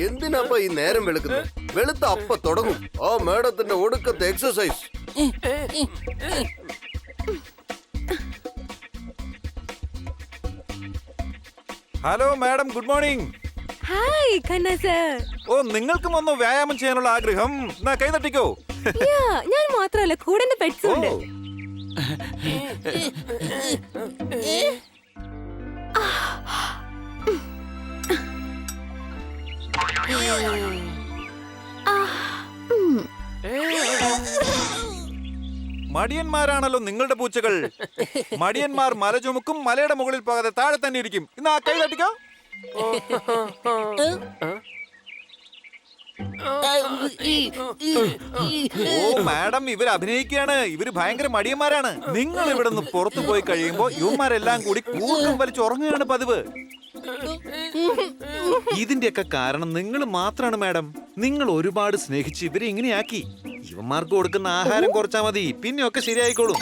എന്തിനാപ്പ ഈ നേരം വെളുക്കുന്നത്? വെളുത്ത അപ്പ തുടങ്ങും ആ മേഡത്തിന്റെ ഒടുക്കത്തെ exercise. Hello madam, good morning. Hi Khanna sir. ഓ, നിങ്ങൾക്കും ഒന്ന് വ്യായാമം ചെയ്യാനുള്ള ആഗ്രഹം? എന്നാ കൈ തട്ടിക്കോ. ഞാൻ മാത്രമല്ല, കൂടെ എന്റെ പെറ്റ്സും ഉണ്ട്. മടിയന്മാരാണല്ലോ നിങ്ങളുടെ പൂച്ചകൾ. മടിയന്മാർ മല ചുമക്കും, മലയുടെ മുകളിൽ പോകാതെ താഴെ തന്നെ ഇരിക്കും. ഇന്ന് ആ കൈ തട്ടിക്കോ. ഓ മാഡം, ഇവർ അഭിനയിക്കുകയാണ്. ഇവര് ഭയങ്കര മടിയന്മാരാണ്. നിങ്ങൾ ഇവിടെ നിന്ന് പുറത്തു പോയി കഴിയുമ്പോ യുവന്മാരെല്ലാം കൂടി കൂട്ടം വലിച്ചുറങ്ങുകയാണ് പതിവ്. ഇതിന്റെയൊക്കെ കാരണം നിങ്ങൾ മാത്രമാണ് മാഡം. നിങ്ങൾ ഒരുപാട് സ്നേഹിച്ച് ഇവരെ ഇങ്ങനെയാക്കി. ഇവന്മാർക്ക് കൊടുക്കുന്ന ആഹാരം കുറച്ചാ മതി, പിന്നെയൊക്കെ ശരിയായിക്കോളും.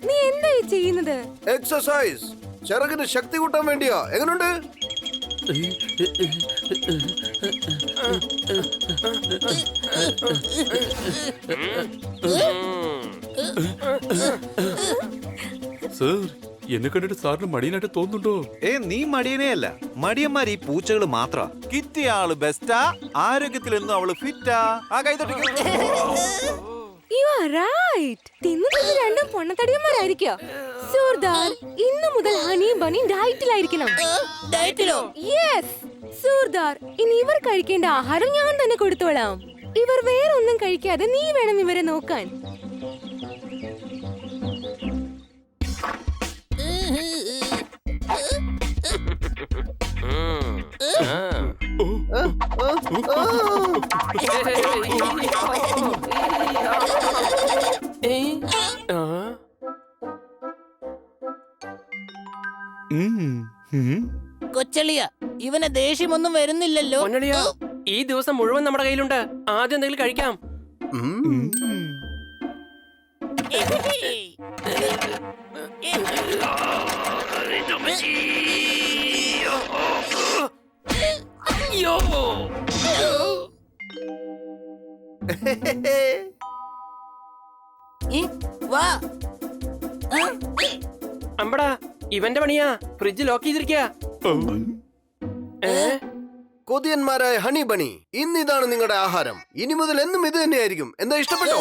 നീ എന്തായി ചെയ്യുന്നത്? എക്സസൈസ്, ചിറകിന് ശക്തി കൂട്ടാൻ വേണ്ടിയാ. എങ്ങനുണ്ട്? സർ, എന്നെ കണ്ടിട്ട് സാറിന് മടിയനായിട്ട് തോന്നുന്നുണ്ടോ? നീ മടിയനേ അല്ല. മടിയന്മാർ ഈ പൂച്ചകള് മാത്ര. കിറ്റിയ ആള് ബെസ്റ്റാ, ആരോഗ്യത്തിലെന്നും അവള് ഫിറ്റാ. ആ കൈ തട്ടിക്കോ. You are right. തിന്നത് രണ്ടും പൊണ്ണത്തടിയന്മാരായിരിക്കോ? സൂർദാർ, ഇന്നു മുതൽ ഹണി ബണി ഡയറ്റിലായിരിക്കണം. ഡയറ്റിലോ? യെസ് സൂർദാർ, ഇനി ഇവർ കഴിക്കേണ്ട ആഹാരം ഞാൻ തന്നെ കൊടുത്തോളാം. ഇവർ വേറെ ഒന്നും കഴിക്കാതെ നീ വേണം ഇവരെ നോക്കാൻ. കൊച്ചളിയ, ഇവന് ദേഷ്യമൊന്നും വരുന്നില്ലല്ലോ. ഈ ദിവസം മുഴുവൻ നമ്മുടെ കയ്യിലുണ്ട്. ആദ്യം എന്തെങ്കിലും കഴിക്കാം. വാ. അമ്പടാ, ഇവന്റെ പണിയാ. ഫ്രിഡ്ജ് ലോക്ക് ചെയ്തിരിക്കാ. കൊതിയന്മാരായ ഹണി ബണി, ഇന്നിതാണ് നിങ്ങളുടെ ആഹാരം. ഇനി മുതൽ എന്നും ഇത് തന്നെയായിരിക്കും. എന്താ, ഇഷ്ടപ്പെട്ടോ?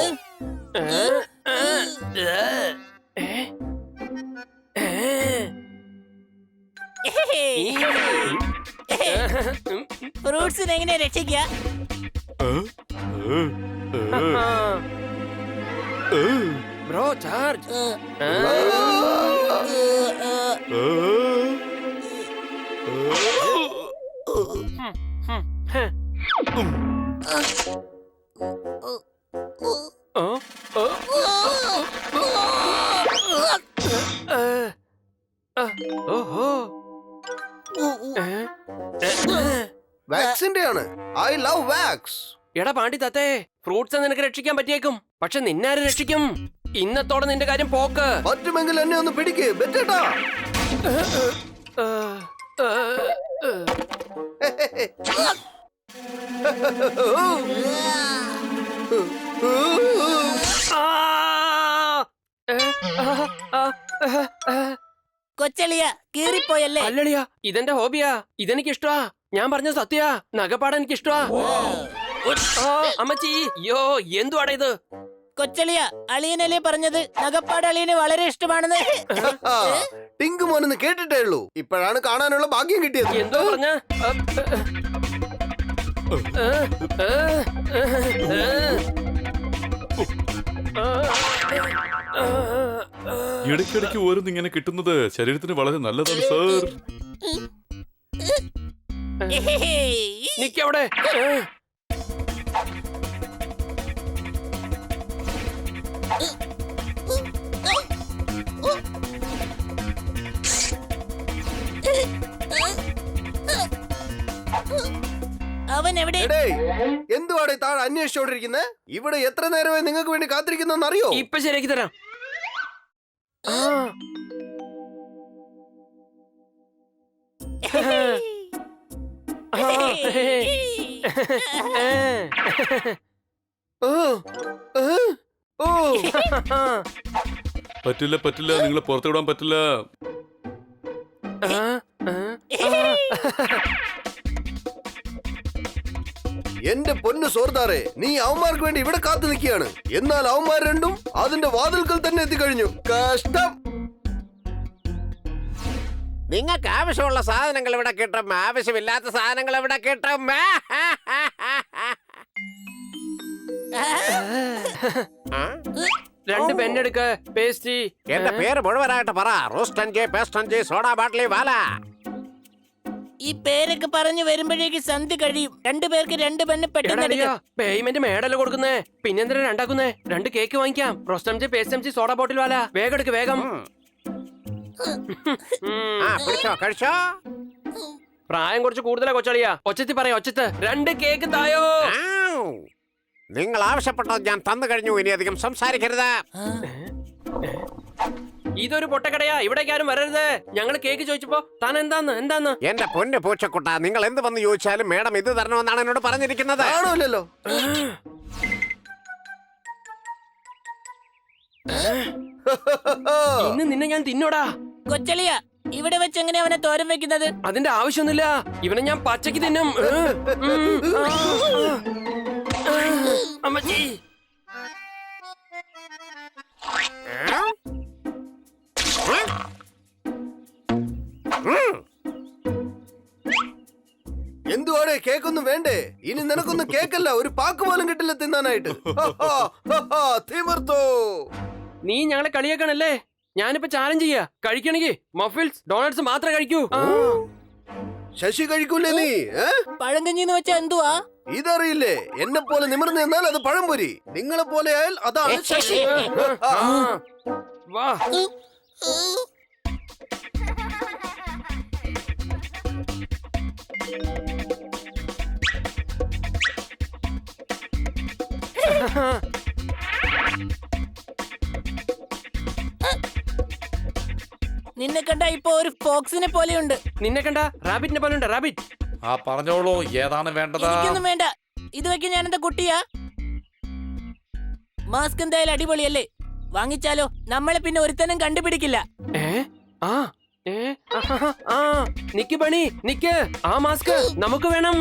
ഫ്രൂട്ട്സിനെ എങ്ങനെ രക്ഷിക്ക? Bro charge. വാക്സിന്റെ ആണ്. I love vax. എടാ പാണ്ടി തത്തേ, ഫ്രൂട്ട്സ് നിനക്ക് രക്ഷിക്കാൻ പറ്റിയേക്കും. പക്ഷെ നിന്നാര് രക്ഷിക്കും? ഇന്നത്തോടെ നിന്റെ കാര്യം പോക്ക്. പറ്റുമെങ്കിൽ എന്നെ ഒന്ന് പിടിക്ക് ബെറ്റേട്ടാ. കൊച്ചളിയ, കീറിപ്പോയല്ലേ? അല്ലളിയാ, ഇതെന്റെ ഹോബിയാ. ഇതെനിക്ക് ഇഷ്ടമാ. ഞാൻ പറഞ്ഞ സത്യാ. നഗപ്പാടാൻ എനിക്ക് ഇഷ്ടമാ. അമ്മച്ചി, യോ എന്തുവാടാ ഇത്? കൊച്ചളിയ, അളിയനല്ലേ പറഞ്ഞത് നഗപ്പാട് അളിയന് വളരെ ഇഷ്ടമാണെന്ന്? ടിങ്കു മോനെന്ന് കേട്ടിട്ടേ ഉള്ളൂ. ഇപ്പോഴാണ് കാണാനുള്ള ഭാഗ്യം കിട്ടിയത്. എന്തോ പറഞ്ഞ? ഇടയ്ക്കിടയ്ക്ക് ഓരോന്ന് ഇങ്ങനെ കിട്ടുന്നത് ശരീരത്തിന് വളരെ നല്ലതാണ് സർ. നിക്കവിടെ. അവൻ എവിടെ? എന്തുവാടെ താഴെ അന്വേഷിച്ചോണ്ടിരിക്കുന്നത്? ഇവിടെ എത്ര നേരമായി നിങ്ങൾക്ക് വേണ്ടി കാത്തിരിക്കുന്ന അറിയോ? ഇപ്പൊ ശരിയാക്കി തരാം. ഓ പറ്റില്ല പറ്റില്ല നിങ്ങളെ പുറത്തു വിടാൻ പറ്റില്ല. എന്റെ പൊന്നു സോർദാറെ, നീ അവന്മാർക്ക് വേണ്ടി ഇവിടെ കാത്തു നിൽക്കുകയാണ്. എന്നാൽ അവന്മാർ രണ്ടും അതിന്റെ വാതിൽക്കൽ തന്നെ എത്തിക്കഴിഞ്ഞു. കഷ്ടം. നിങ്ങൾക്ക് ആവശ്യമുള്ള സാധനങ്ങൾ ഇവിടെ കിട്ടും, ആവശ്യമില്ലാത്ത സാധനങ്ങൾ ഇവിടെ കിട്ടും. രണ്ട് പെണ്ണെടുക്ക് പേസ്റ്റി. എന്റെ പേര് മുഴുവനായിട്ട് പറ. റോസ്റ്റൻജി പേസ്റ്റൻജി സോഡാ ബാട്ടിലി വാല. ഈ പേരൊക്കെ പറഞ്ഞു വരുമ്പോഴേക്ക് സന്ധ്യ കഴിയും. രണ്ടുപേർക്ക് രണ്ട് പെണ്ണ് പെട്ടെന്ന് എടുക്കാം. പേയ്മെന്റ് മേടല്ലേ കൊടുക്കുന്നേ, പിന്നെന്തിനാ രണ്ടാക്കുന്നേ? രണ്ട് കേക്ക് വാങ്ങിക്കാം. റോസ്റ്റംജി പേസ്റ്റംജി സോഡാ ബോട്ടിൽ വാല. വേഗം എടുക്ക് വേഗം. കഴിച്ചോ. പ്രായം കുറച്ച് കൂടുതലാ കൊച്ചളിയാ. ഒച്ചത്തി പറയാ, ഒച്ചത്ത്. രണ്ട് കേക്ക് തായോ. നിങ്ങൾ ആവശ്യപ്പെട്ടത് ഞാൻ തന്നു കഴിഞ്ഞു. ഇനി അധികം സംസാരിക്കരുത്. ഇതൊരു പൊട്ടക്കടയാ, ഇവിടേക്ക് ആരും വരരുത്. ഞങ്ങൾ കേക്ക് ചോദിച്ചപ്പോ താൻ എന്താന്ന് എന്റെ പൊന്ന് പൂച്ചക്കുട്ട, നിങ്ങൾ എന്ത് വന്ന് ചോദിച്ചാലും മേഡം ഇത് തരണമെന്നാണ് എന്നോട് പറഞ്ഞിരിക്കുന്നത്. ആണോല്ലോ. ഇന്ന് നിന്നെ ഞാൻ തിന്നോടാ. കൊച്ചളിയ, ഇവിടെ വെച്ച് എങ്ങനെ അവനെ തോരൻ വെക്കുന്നത്? അതിന്റെ ആവശ്യമൊന്നുമില്ല, ഇവനെ ഞാൻ പച്ചക്ക് തിന്നും. അമ്മച്ചി, എന്തുവാടേ, കേക്കൊന്നും വേണ്ടേ? ഇനി നിനക്കൊന്നും കേക്കല്ല, ഒരു പാക്ക് പോലും കിട്ടില്ല തിന്നാനായിട്ട്. തിമിർത്തോ. നീ ഞങ്ങളെ കളിയാക്കണല്ലേ? ഞാനിപ്പോ ചാലഞ്ച് ചെയ്യാ. കഴിക്കണെങ്കി മഫിൽസ് ഡോണറ്റ്സ് മാത്രമേ കഴിക്കൂ. ശശി കഴിക്കൂലേ നീ? പഴങ്കഞ്ഞിന്ന് വെച്ചാ എന്തുവാ? ഇതറിയില്ലേ? എന്നെ പോലെ നിമിർന്ന് നിന്നാൽ അത് പഴംപൊരി, നിങ്ങളെ പോലെ ആയാൽ അതാണ് ശശി. വാ. നിന്നെ കണ്ട ഇപ്പൊ ഒരു ഫോക്സിനെ പോലെയുണ്ട്. നിന്നെ കണ്ട റാബിറ്റിനെ പോലെ ഉണ്ട്. റാബിറ്റ്. ആ പറഞ്ഞോളൂ, ഏതാണ് വേണ്ടത്? എനിക്കൊന്നും വേണ്ട. ഇത് വെക്കാൻ ഞാൻ എന്താ കുട്ടിയാ? മാസ്ക് എന്തായാലും അടിപൊളിയല്ലേ? വാങ്ങിച്ചാലോ? നമ്മളെ പിന്നെ ഒരുത്തനും കണ്ടുപിടിക്കില്ല. നിക്ക് പണി, നിക്ക്. ആ മാസ്ക് നമുക്ക് വേണം.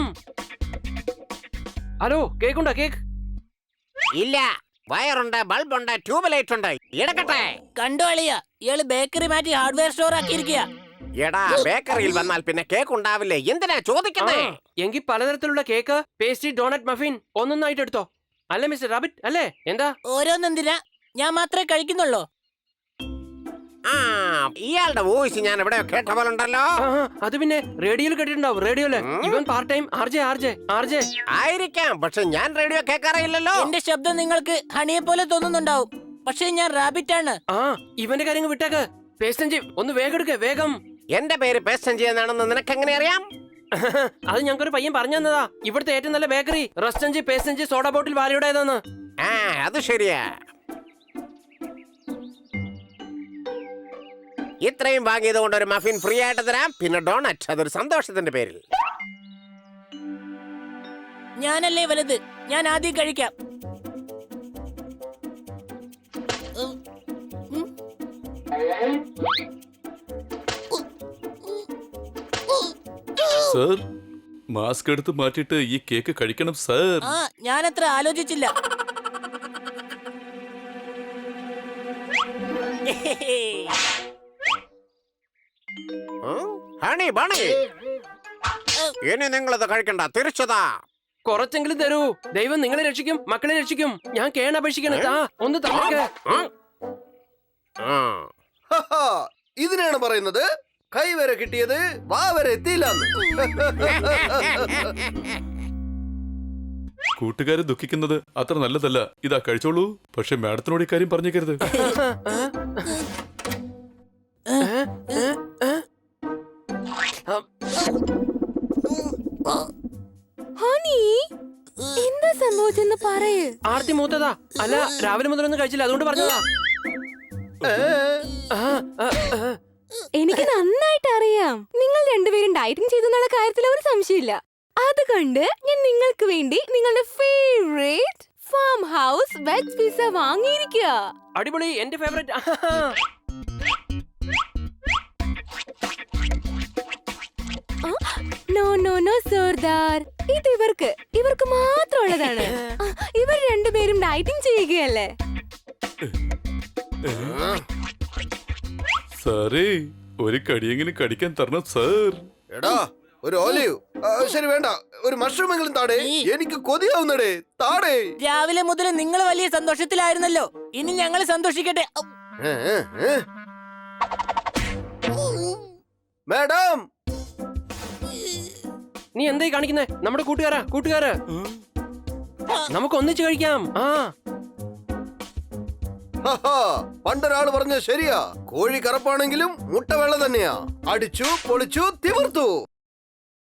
ഹലോ, കേക്കുണ്ടോ? കേക്ക് ഇല്ല. വയറുണ്ട്, ബൾബുണ്ട്, ട്യൂബ് ലൈറ്റ് ഉണ്ട്. എടുക്കട്ടെ. കണ്ടോ അളിയ, ഇയാള് ബേക്കറി മാറ്റി ഹാർഡ്വെയർ സ്റ്റോർ ആക്കിയിരിക്കുക. എടാ, ബേക്കറിയിൽ വന്നാൽ പിന്നെ കേക്ക് ഉണ്ടാവില്ലേ? എന്തിനാ ചോദിക്കുന്നേ? എങ്കിൽ പലതരത്തിലുള്ള കേക്ക്, പേസ്ട്രി, ഡോണറ്റ്, മഫിൻ ഒന്നൊന്നായിട്ട് എടുത്തോ. അല്ലേ മിസ്റ്റർ റാബിറ്റ്? അല്ലേ? എന്താ ഓരോന്നെന്തിനാ? ഞാൻ മാത്രമേ കഴിക്കുന്നുള്ളൂ. ആ, ഇയാളുടെ വോയിസ് ഞാൻ എവിടെയോ കേട്ട പോലെ ഉണ്ടല്ലോ. അത് പിന്നെ റേഡിയോയിൽ കേട്ടിട്ടുണ്ടാവും. റേഡിയോയില് ഇവൻ പാർട്ട് ടൈം ആർജെ ആയിരിക്കാം, പക്ഷെ ഞാൻ റേഡിയോ കേൾക്കാറില്ലല്ലോ. എന്റെ ശബ്ദം നിങ്ങൾക്ക് ഹണിയെ പോലെ തോന്നുന്നുണ്ടാവും, പക്ഷെ ഞാൻ റാബിറ്റ് ആണ്. ഇവന്റെ കാര്യങ്ങൾ വിട്ടേക്ക്. പേസ്റ്റഞ്ചി ഒന്ന് വേഗം എടുക്ക, വേഗം. എന്റെ പേര് പേസ്റ്റഞ്ചി എന്നാണെന്ന് നിനക്ക് എങ്ങനെ അറിയാം? അത് ഞങ്ങൾക്കൊരു പയ്യൻ പറഞ്ഞു തന്നതാ. ഇവിടുത്തെ ഏറ്റവും നല്ല ബേക്കറി റസ്റ്റഞ്ചി പേസ്റ്റഞ്ചി സോഡാ ബോട്ടിൽ വാലയുടേതാണ്. ആ, അത് ശരിയാ. ഇത്രയും വാങ്ങിയത് കൊണ്ട് ഒരു മഫിൻ ഫ്രീ ആയിട്ട് തരാം. പിന്നെ ഡോണറ്റ്, അതൊരു സന്തോഷത്തിന്റെ പേരിൽ. ഞാനല്ലേ വലുത്, ഞാൻ ആദ്യം കഴിക്കാം. സർ, മാസ്ക് എടുത്ത് മാറ്റിയിട്ട് ഈ കേക്ക് കഴിക്കണം സർ. ഞാനത്ര ആലോചിച്ചില്ല. ഹണി ബണി, ഇനി നിങ്ങളത് കഴിക്കണ്ട, തിരിച്ചതാ. കുറച്ചെങ്കിലും തരൂ. ദൈവം നിങ്ങളെ രക്ഷിക്കും, മക്കളെ രക്ഷിക്കും. ഞാൻ കേണ അപേക്ഷിക്കണ ഒന്ന് തന്നേക്ക്. ഇതിനാണ് പറയുന്നത് കൈ വരെ കിട്ടിയത് വാ വരെ എത്തിയില്ലെന്ന്. കൂട്ടുകാരെ ദുഃഖിക്കുന്നത് അത്ര നല്ലതല്ല. ഇതാ കഴിച്ചോളൂ. പക്ഷെ മാഡത്തിനോട് ഇക്കാര്യം പറഞ്ഞേക്കരുത്. ഹണി, എന്താ സംഭവിച്ചെന്ന് പറയ്. ആർത്തി മൂത്തതാ. അല്ല, രാവിലെ മുതലൊന്നും കഴിച്ചില്ല, അതുകൊണ്ട് പറഞ്ഞതാ. എനിക്ക് നന്നായിട്ട് അറിയാം. നിങ്ങൾ രണ്ടുപേരും ഡയറ്റിംഗ് ചെയ്തെന്നുള്ള കാര്യത്തിൽ ഒരു സംശയമില്ല. അതുകൊണ്ട് ഞാൻ നിങ്ങൾക്ക് വേണ്ടി നിങ്ങളുടെ favourite farm house veg pizza വാങ്ങിയിരിക്കുക. അടിപൊളി, എന്റെ favourite. No no no Sardar, ഇത് ഇവർക്ക് മാത്രമുള്ളതാണ്. ഇവർ രണ്ടുപേരും ഡയറ്റിംഗ് ചെയ്യുകയല്ലേ. സാറേ, ഒരു കടിയെങ്കിലും കടിക്കാൻ തരണം സാർ. എടാ, ഒരു ഓലിവ്. ശരി, വേണ്ട, ഒരു മഷ്റൂം എങ്കിലും താടേ. എനിക്ക് കൊതിയാവുന്നടേ, താടേ. രാവിലെ മുതൽ നിങ്ങൾ വലിയ സന്തോഷത്തിലായിരുന്നല്ലോ, ഇനി ഞങ്ങൾ സന്തോഷിക്കട്ടെ. മാഡം, നീ എന്തായി കാണിക്കുന്നേ? നമ്മുടെ കൂട്ടുകാര് നമുക്ക് ഒന്നിച്ച് കഴിക്കാം. പണ്ടൊരാള് പറഞ്ഞ ശരിയാ, കോഴി കറുപ്പാണെങ്കിലും മുട്ട വെള്ള തന്നെയാ. അടിച്ചു പൊളിച്ചു തിമിർത്തു.